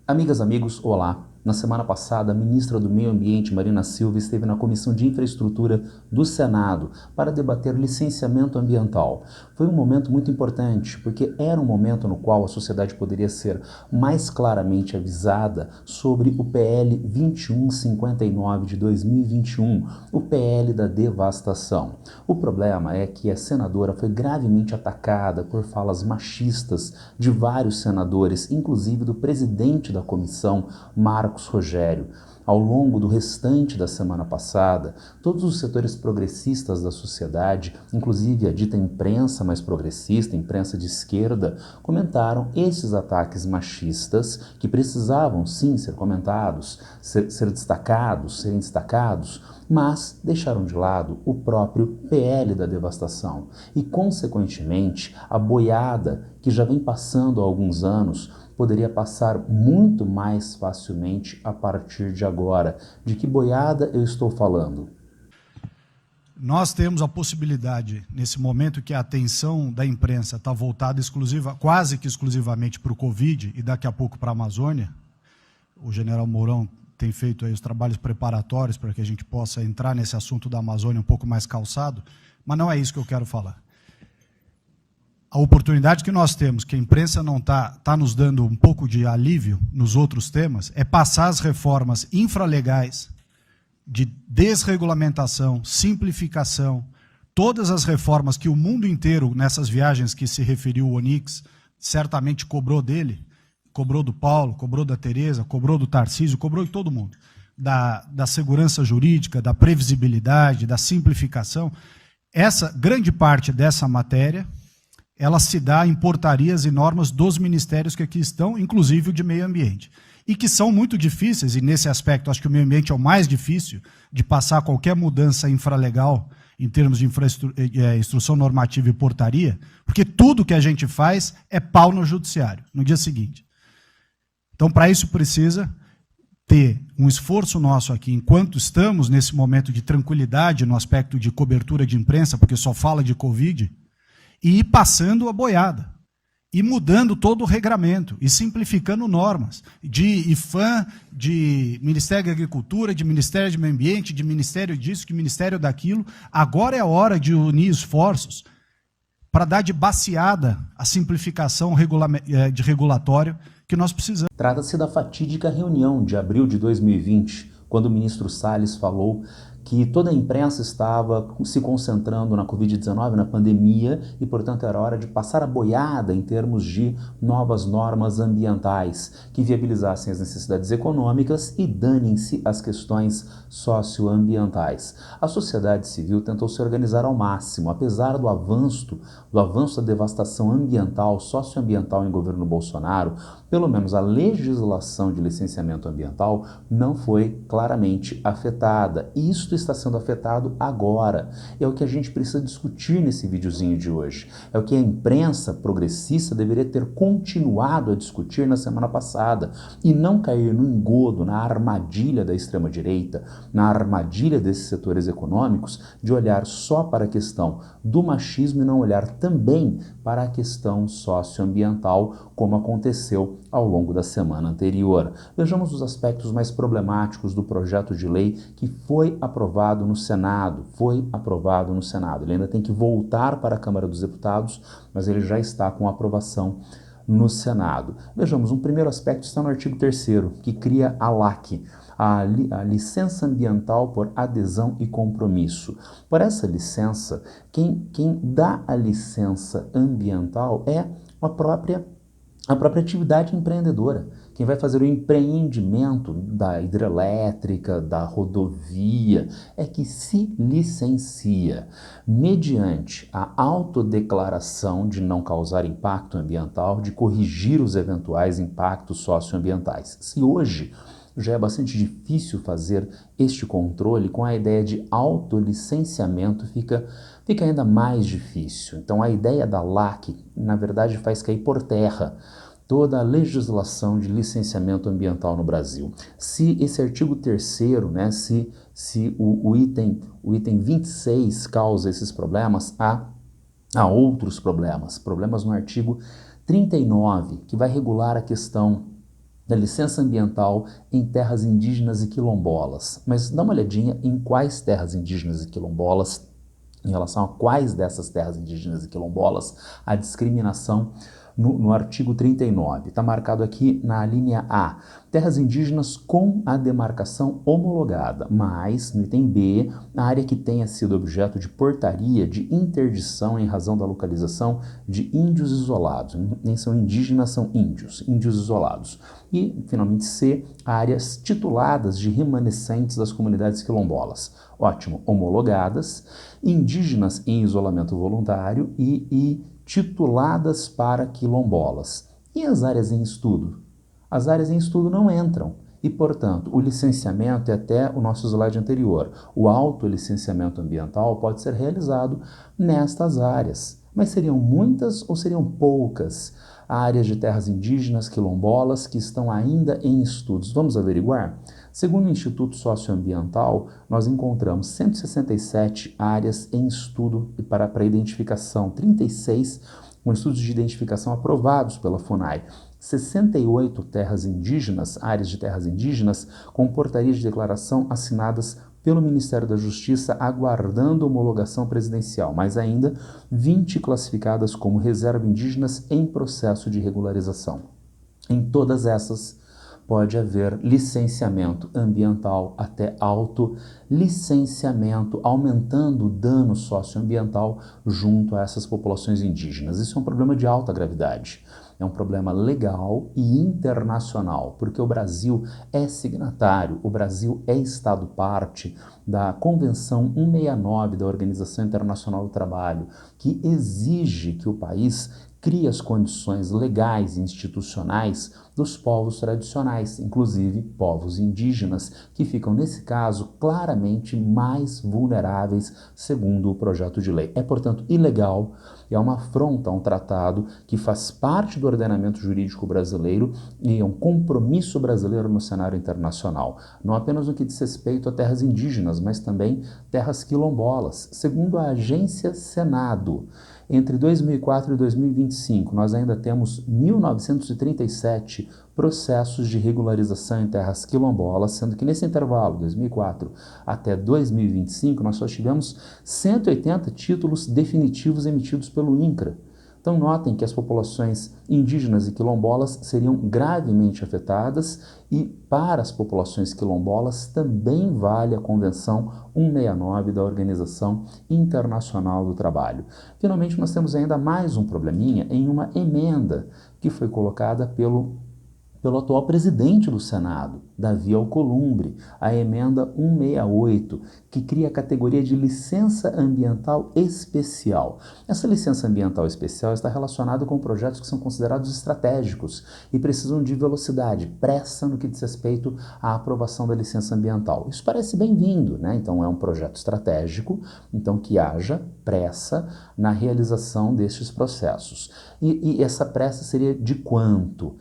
Amigas, amigos, olá! Na semana passada, a ministra do Meio Ambiente, Marina Silva, esteve na Comissão de Infraestrutura do Senado para debater licenciamento ambiental. Foi um momento muito importante, porque era um momento no qual a sociedade poderia ser mais claramente avisada sobre o PL 2159 de 2021, o PL da devastação. O problema é que a senadora foi gravemente atacada por falas machistas de vários senadores, inclusive do presidente da comissão, Marcos Rogério. Ao longo do restante da semana passada, todos os setores progressistas da sociedade, inclusive a dita imprensa mais progressista, imprensa de esquerda, comentaram esses ataques machistas que precisavam sim ser comentados, serem destacados, mas deixaram de lado o próprio PL da devastação e, consequentemente, a boiada que já vem passando há alguns anos poderia passar muito mais facilmente a partir de agora. De que boiada eu estou falando? Nós temos a possibilidade, nesse momento que a atenção da imprensa está voltada quase que exclusivamente para o Covid e daqui a pouco para a Amazônia. O general Mourão tem feito aí os trabalhos preparatórios para que a gente possa entrar nesse assunto da Amazônia um pouco mais calçado, mas não é isso que eu quero falar. A oportunidade que nós temos, que a imprensa não está nos dando um pouco de alívio nos outros temas, é passar as reformas infralegais de desregulamentação, simplificação, todas as reformas que o mundo inteiro, nessas viagens que se referiu o Onyx, certamente cobrou dele, cobrou do Paulo, cobrou da Tereza, cobrou do Tarcísio, cobrou de todo mundo, da segurança jurídica, da previsibilidade, da simplificação. Essa grande parte dessa matéria ela se dá em portarias e normas dos ministérios que aqui estão, inclusive o de meio ambiente, e que são muito difíceis, e nesse aspecto acho que o meio ambiente é o mais difícil de passar qualquer mudança infralegal em termos de instrução normativa e portaria, porque tudo que a gente faz é pau no judiciário, no dia seguinte. Então, para isso precisa ter um esforço nosso aqui, enquanto estamos nesse momento de tranquilidade no aspecto de cobertura de imprensa, porque só fala de Covid, e ir passando a boiada, e mudando todo o regramento, e simplificando normas, de IFAM, de Ministério da Agricultura, de Ministério do Meio Ambiente, de Ministério disso, de Ministério daquilo. Agora é a hora de unir esforços para dar de baseada a simplificação de regulatório que nós precisamos. Trata-se da fatídica reunião de abril de 2020, quando o ministro Salles falou que toda a imprensa estava se concentrando na Covid-19, na pandemia, e, portanto, era hora de passar a boiada em termos de novas normas ambientais que viabilizassem as necessidades econômicas e danem-se as questões socioambientais. A sociedade civil tentou se organizar ao máximo, apesar do avanço da devastação ambiental, socioambiental em governo Bolsonaro. Pelo menos a legislação de licenciamento ambiental não foi claramente afetada. Isto está sendo afetado agora. É o que a gente precisa discutir nesse videozinho de hoje. É o que a imprensa progressista deveria ter continuado a discutir na semana passada e não cair no engodo, na armadilha da extrema-direita, na armadilha desses setores econômicos, de olhar só para a questão do machismo e não olhar também para a questão socioambiental, como aconteceu ao longo da semana anterior. Vejamos os aspectos mais problemáticos do projeto de lei que foi aprovado no Senado. Ele ainda tem que voltar para a Câmara dos Deputados, mas ele já está com aprovação no Senado. Vejamos, um primeiro aspecto está no artigo 3º, que cria a LAC, a licença ambiental por adesão e compromisso. Por essa licença, quem dá a licença ambiental é a própria atividade empreendedora. Quem vai fazer o empreendimento da hidrelétrica, da rodovia, é que se licencia mediante a autodeclaração de não causar impacto ambiental, de corrigir os eventuais impactos socioambientais. Se hoje já é bastante difícil fazer este controle, com a ideia de autolicenciamento fica ainda mais difícil. Então a ideia da LAC, na verdade, faz cair por terra toda a legislação de licenciamento ambiental no Brasil. Se esse artigo 3º, né, se o item 26 causa esses problemas, há outros problemas no artigo 39, que vai regular a questão da licença ambiental em terras indígenas e quilombolas. Mas dá uma olhadinha em quais terras indígenas e quilombolas, em relação a quais dessas terras indígenas e quilombolas, a discriminação no artigo 39. Está marcado aqui na linha A, terras indígenas com a demarcação homologada, mas, no item B, a área que tenha sido objeto de portaria de interdição em razão da localização de índios isolados. Nem são indígenas, são índios isolados. E, finalmente, C, áreas tituladas de remanescentes das comunidades quilombolas. Ótimo, homologadas, indígenas em isolamento voluntário e tituladas para quilombolas. E as áreas em estudo? As áreas em estudo não entram. E, portanto, o licenciamento é até o nosso slide anterior. O autolicenciamento ambiental pode ser realizado nestas áreas. Mas seriam muitas ou seriam poucas áreas de terras indígenas, quilombolas, que estão ainda em estudos? Vamos averiguar? Segundo o Instituto Socioambiental, nós encontramos 167 áreas em estudo para identificação, 36 com estudos de identificação aprovados pela FUNAI, 68 terras indígenas, áreas de terras indígenas, com portarias de declaração assinadas pelo Ministério da Justiça, aguardando homologação presidencial, mas ainda 20 classificadas como reserva indígenas em processo de regularização. Em todas essas, pode haver licenciamento ambiental, até autolicenciamento, aumentando o dano socioambiental junto a essas populações indígenas. Isso é um problema de alta gravidade. É um problema legal e internacional, porque o Brasil é signatário, o Brasil é Estado-parte da Convenção 169 da Organização Internacional do Trabalho, que exige que o país cria as condições legais e institucionais dos povos tradicionais, inclusive povos indígenas, que ficam, nesse caso, claramente mais vulneráveis, segundo o projeto de lei. É, portanto, ilegal, é uma afronta a um tratado que faz parte do ordenamento jurídico brasileiro e é um compromisso brasileiro no cenário internacional, não apenas no que diz respeito a terras indígenas, mas também terras quilombolas. Segundo a agência Senado, entre 2004 e 2025, nós ainda temos 1.937 processos de regularização em terras quilombolas, sendo que nesse intervalo, 2004 até 2025, nós só tivemos 180 títulos definitivos emitidos pelo INCRA. Então notem que as populações indígenas e quilombolas seriam gravemente afetadas e para as populações quilombolas também vale a Convenção 169 da Organização Internacional do Trabalho. Finalmente nós temos ainda mais um probleminha em uma emenda que foi colocada pelo atual presidente do Senado, Davi Alcolumbre, a emenda 168, que cria a categoria de licença ambiental especial. Essa licença ambiental especial está relacionada com projetos que são considerados estratégicos e precisam de velocidade, pressa no que diz respeito à aprovação da licença ambiental. Isso parece bem-vindo, né? Então é um projeto estratégico, então que haja pressa na realização destes processos. E essa pressa seria de quanto?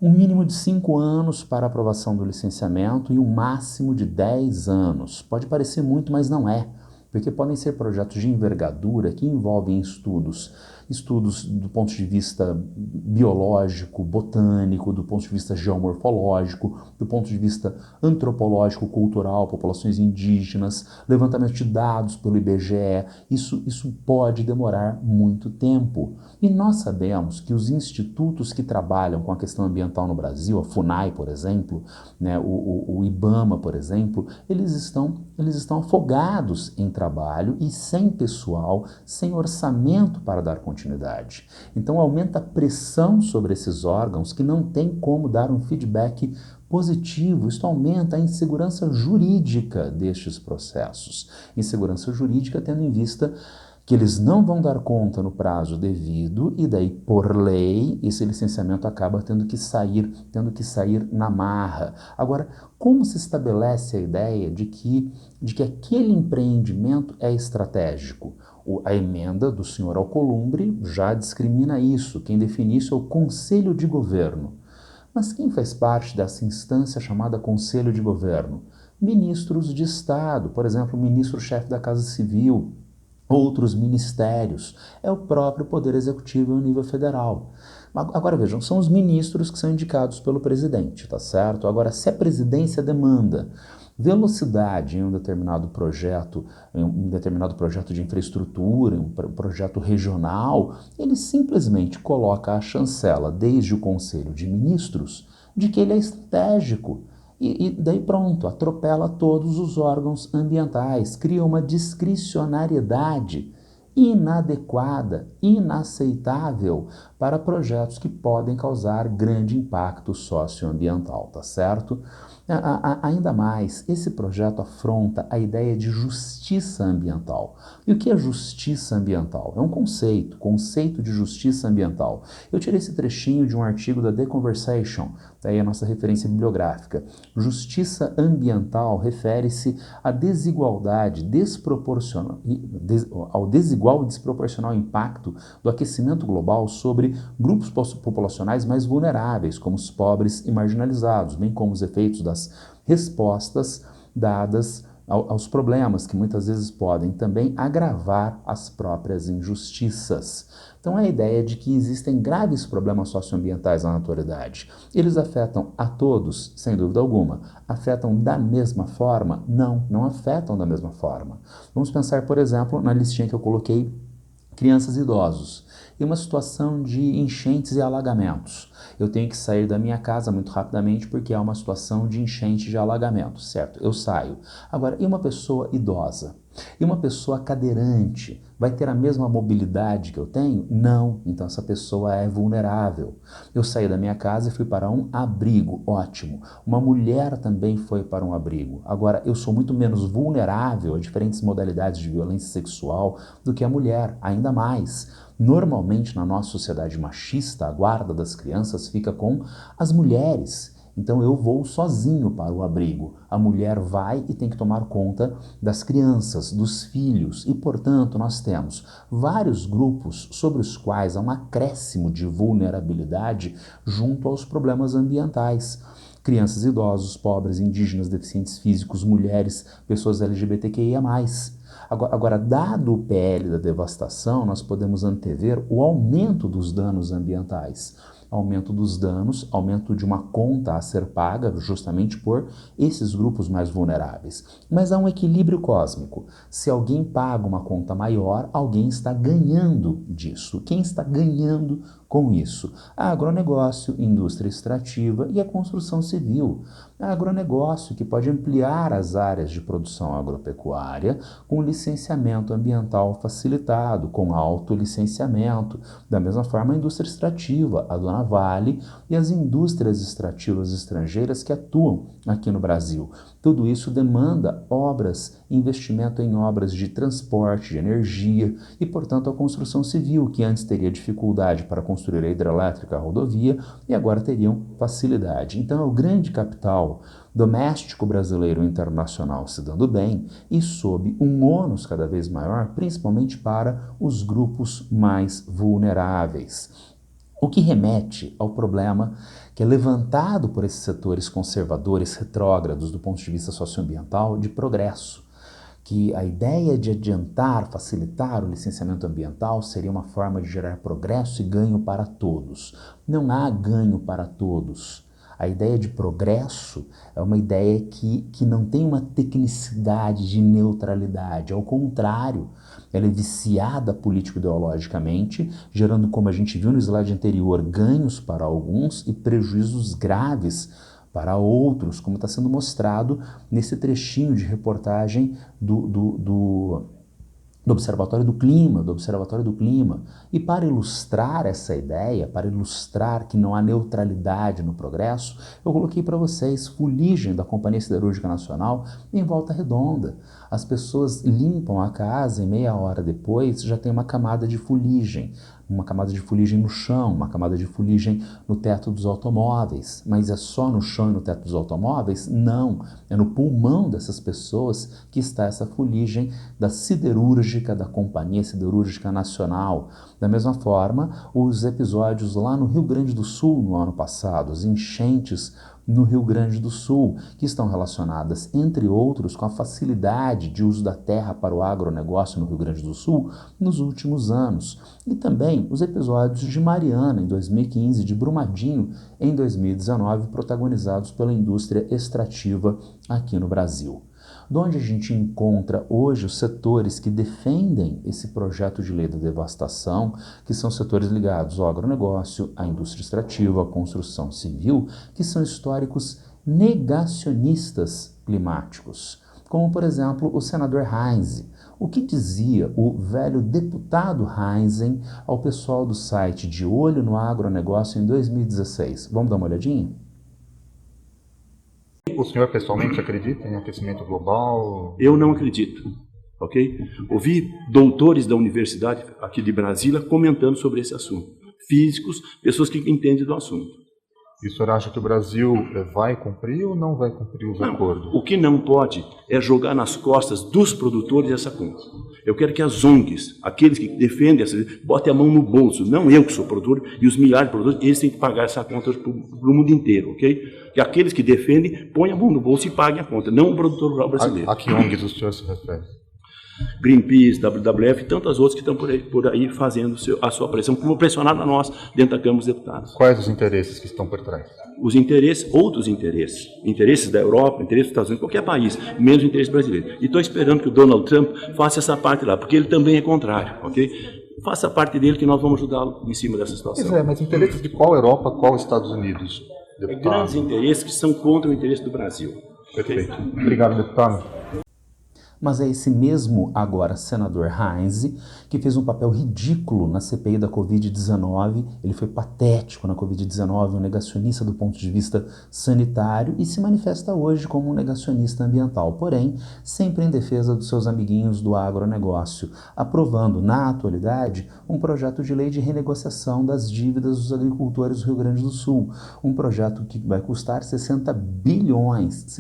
Um mínimo de 5 anos para aprovação do licenciamento e um máximo de 10 anos. Pode parecer muito, mas não é, porque podem ser projetos de envergadura que envolvem estudos do ponto de vista biológico, botânico, do ponto de vista geomorfológico, do ponto de vista antropológico, cultural, populações indígenas, levantamento de dados pelo IBGE. Isso pode demorar muito tempo. E nós sabemos que os institutos que trabalham com a questão ambiental no Brasil, a FUNAI, por exemplo, né, o IBAMA, por exemplo, eles estão afogados em trabalho e sem pessoal, sem orçamento para dar continuidade. Então aumenta a pressão sobre esses órgãos que não têm como dar um feedback positivo. Isto aumenta a insegurança jurídica destes processos. Insegurança jurídica tendo em vista que eles não vão dar conta no prazo devido e daí, por lei, esse licenciamento acaba tendo que sair na marra. Agora, como se estabelece a ideia de que aquele empreendimento é estratégico? A emenda do senhor Alcolumbre já discrimina isso. Quem define isso é o Conselho de Governo. Mas quem faz parte dessa instância chamada Conselho de Governo? Ministros de Estado, por exemplo, o ministro-chefe da Casa Civil, outros ministérios, é o próprio Poder Executivo no nível federal. Agora vejam, são os ministros que são indicados pelo presidente, tá certo? Agora, se a presidência demanda velocidade em um determinado projeto de infraestrutura, um projeto regional, ele simplesmente coloca a chancela desde o Conselho de Ministros de que ele é estratégico. E daí pronto, atropela todos os órgãos ambientais, cria uma discricionariedade inadequada, inaceitável para projetos que podem causar grande impacto socioambiental, tá certo? Ainda mais, esse projeto afronta a ideia de justiça ambiental. E o que é justiça ambiental? É um conceito de justiça ambiental. Eu tirei esse trechinho de um artigo da The Conversation, daí a nossa referência bibliográfica. Justiça ambiental refere-se à desigualdade ao desigual e desproporcional impacto do aquecimento global sobre grupos populacionais mais vulneráveis, como os pobres e marginalizados, bem como os efeitos das respostas dadas aos problemas, que muitas vezes podem também agravar as próprias injustiças. Então, a ideia de que existem graves problemas socioambientais na atualidade. Eles afetam a todos, sem dúvida alguma. Afetam da mesma forma? Não, não afetam da mesma forma. Vamos pensar, por exemplo, na listinha que eu coloquei, crianças e idosos. E uma situação de enchentes e alagamentos. Eu tenho que sair da minha casa muito rapidamente porque há uma situação de enchente e de alagamento, certo? Eu saio. Agora, e uma pessoa idosa? E uma pessoa cadeirante? Vai ter a mesma mobilidade que eu tenho? Não. Então essa pessoa é vulnerável. Eu saí da minha casa e fui para um abrigo. Ótimo. Uma mulher também foi para um abrigo. Agora, eu sou muito menos vulnerável a diferentes modalidades de violência sexual do que a mulher, ainda mais. Normalmente, na nossa sociedade machista, a guarda das crianças fica com as mulheres. Então eu vou sozinho para o abrigo. A mulher vai e tem que tomar conta das crianças, dos filhos. E, portanto, nós temos vários grupos sobre os quais há um acréscimo de vulnerabilidade junto aos problemas ambientais. Crianças, idosos, pobres, indígenas, deficientes físicos, mulheres, pessoas LGBTQIA+. Agora, dado o PL da devastação, nós podemos antever o aumento dos danos ambientais. Aumento dos danos, aumento de uma conta a ser paga justamente por esses grupos mais vulneráveis. Mas há um equilíbrio cósmico. Se alguém paga uma conta maior, alguém está ganhando disso. Quem está ganhando com isso? Agronegócio, indústria extrativa e a construção civil. Agronegócio, que pode ampliar as áreas de produção agropecuária com licenciamento ambiental facilitado, com autolicenciamento. Da mesma forma, a indústria extrativa, a Dona Vale e as indústrias extrativas estrangeiras que atuam aqui no Brasil. Tudo isso demanda obras, investimento em obras de transporte, de energia e, portanto, a construção civil, que antes teria dificuldade para construir a hidrelétrica, a rodovia, e agora teriam facilidade. Então, é o grande capital doméstico brasileiro e internacional se dando bem e sob um ônus cada vez maior, principalmente para os grupos mais vulneráveis. O que remete ao problema que é levantado por esses setores conservadores retrógrados do ponto de vista socioambiental de progresso, que a ideia de adiantar, facilitar o licenciamento ambiental seria uma forma de gerar progresso e ganho para todos. Não há ganho para todos. A ideia de progresso é uma ideia que não tem uma tecnicidade de neutralidade, ao contrário, ela é viciada político-ideologicamente, gerando, como a gente viu no slide anterior, ganhos para alguns e prejuízos graves para outros, como está sendo mostrado nesse trechinho de reportagem do Observatório do Clima. E para ilustrar essa ideia, para ilustrar que não há neutralidade no progresso, eu coloquei para vocês fuligem da Companhia Siderúrgica Nacional em Volta Redonda. As pessoas limpam a casa e meia hora depois já tem uma camada de fuligem no chão, uma camada de fuligem no teto dos automóveis. Mas é só no chão e no teto dos automóveis? Não, é no pulmão dessas pessoas que está essa fuligem da siderúrgica, da Companhia Siderúrgica Nacional. Da mesma forma, os episódios lá no Rio Grande do Sul no ano passado, as enchentes no Rio Grande do Sul, que estão relacionadas, entre outros, com a facilidade de uso da terra para o agronegócio no Rio Grande do Sul nos últimos anos. E também os episódios de Mariana, em 2015, de Brumadinho, em 2019, protagonizados pela indústria extrativa aqui no Brasil. De onde a gente encontra hoje os setores que defendem esse projeto de lei da devastação, que são setores ligados ao agronegócio, à indústria extrativa, à construção civil, que são históricos negacionistas climáticos, como, por exemplo, o senador Heinze. O que dizia o velho deputado Heinze ao pessoal do site De Olho no Agronegócio em 2016? Vamos dar uma olhadinha? O senhor pessoalmente acredita em aquecimento global? Eu não acredito, ok? Ouvi doutores da universidade aqui de Brasília comentando sobre esse assunto. Físicos, pessoas que entendem do assunto. E o senhor acha que o Brasil vai cumprir ou não vai cumprir os acordos? O que não pode é jogar nas costas dos produtores essa conta. Eu quero que as ONGs, aqueles que defendem essa, botem a mão no bolso, não eu que sou produtor, e os milhares de produtores, eles têm que pagar essa conta para o mundo inteiro, ok? Que aqueles que defendem, põem a mão no bolso e paguem a conta, não o produtor rural brasileiro. A que ONGs o senhor se refere? Greenpeace, WWF e tantas outras que estão por aí fazendo a sua pressão, como pressionaram a nós dentro da Câmara dos Deputados. Quais os interesses que estão por trás? Os interesses, outros interesses. Interesses da Europa, interesses dos Estados Unidos, qualquer país, menos o interesse brasileiro. E estou esperando que o Donald Trump faça essa parte lá, porque ele também é contrário, ok? Faça a parte dele que nós vamos ajudá-lo em cima dessa situação. Pois é, mas interesses de qual Europa, qual Estados Unidos? Grandes interesses que são contra o interesse do Brasil. Perfeito. Obrigado, deputado. Mas é esse mesmo, agora, senador Heinze, que fez um papel ridículo na CPI da Covid-19. Ele foi patético na Covid-19, um negacionista do ponto de vista sanitário e se manifesta hoje como um negacionista ambiental, porém, sempre em defesa dos seus amiguinhos do agronegócio, aprovando, na atualidade, um projeto de lei de renegociação das dívidas dos agricultores do Rio Grande do Sul. Um projeto que vai custar 60 bilhões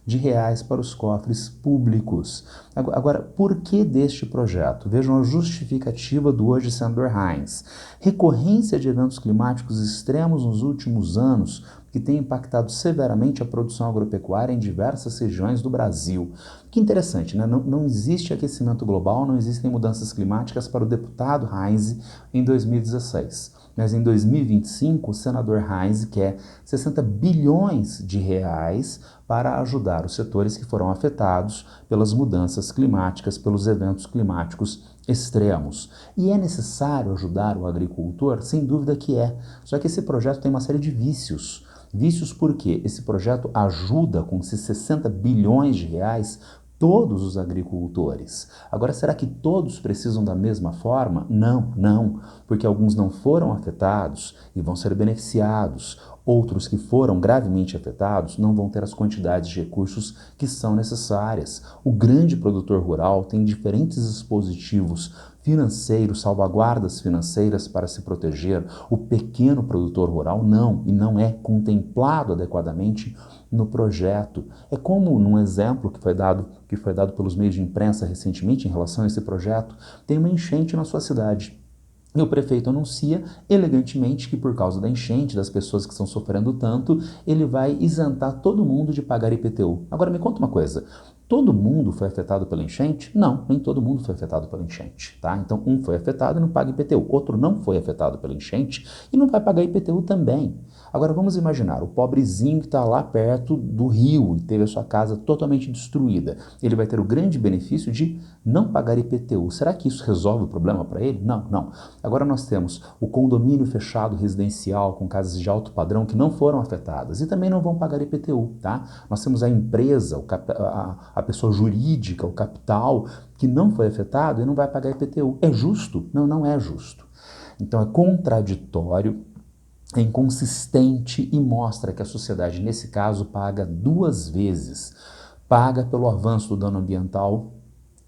de reais para os cofres públicos. Agora, por que deste projeto? Vejam a justificativa do hoje senador Heinze. Recorrência de eventos climáticos extremos nos últimos anos que tem impactado severamente a produção agropecuária em diversas regiões do Brasil. Que interessante, né? Não existe aquecimento global, não existem mudanças climáticas para o deputado Heinze em 2016. Mas em 2025, o senador Heinze quer 60 bilhões de reais para ajudar os setores que foram afetados pelas mudanças climáticas, pelos eventos climáticos extremos. E é necessário ajudar o agricultor? Sem dúvida que é. Só que esse projeto tem uma série de vícios. Vícios porque esse projeto ajuda com esses 60 bilhões de reais todos os agricultores. Agora, será que todos precisam da mesma forma? Não, porque alguns não foram afetados e vão ser beneficiados. Outros que foram gravemente afetados não vão ter as quantidades de recursos que são necessárias. O grande produtor rural tem diferentes dispositivos financeiros, salvaguardas financeiras para se proteger. O pequeno produtor rural não, e não é contemplado adequadamente no projeto. É como num exemplo que foi dado pelos meios de imprensa recentemente em relação a esse projeto, tem uma enchente na sua cidade. E o prefeito anuncia elegantemente que por causa da enchente, das pessoas que estão sofrendo tanto, ele vai isentar todo mundo de pagar IPTU. Agora me conta uma coisa, todo mundo foi afetado pela enchente? Não, nem todo mundo foi afetado pela enchente, tá? Então um foi afetado e não paga IPTU, outro não foi afetado pela enchente e não vai pagar IPTU também. Agora vamos imaginar, o pobrezinho que está lá perto do rio e teve a sua casa totalmente destruída, ele vai ter o grande benefício de não pagar IPTU. Será que isso resolve o problema para ele? Não. Agora nós temos o condomínio fechado residencial com casas de alto padrão que não foram afetadas e também não vão pagar IPTU, tá? Nós temos a empresa, a pessoa jurídica, o capital, que não foi afetado e não vai pagar IPTU. É justo? Não é justo. Então é contraditório, é inconsistente e mostra que a sociedade, nesse caso, paga duas vezes. Paga pelo avanço do dano ambiental,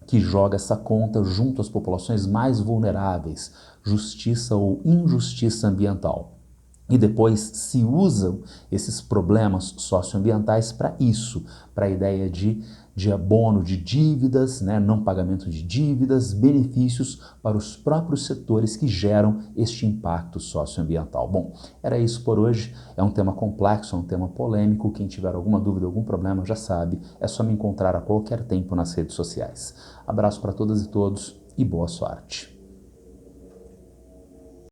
que joga essa conta junto às populações mais vulneráveis, justiça ou injustiça ambiental. E depois se usam esses problemas socioambientais para isso, para a ideia de abono de dívidas, né, não pagamento de dívidas, benefícios para os próprios setores que geram este impacto socioambiental. Bom, era isso por hoje. É um tema complexo, é um tema polêmico. Quem tiver alguma dúvida, algum problema, já sabe, é só me encontrar a qualquer tempo nas redes sociais. Abraço para todas e todos e boa sorte.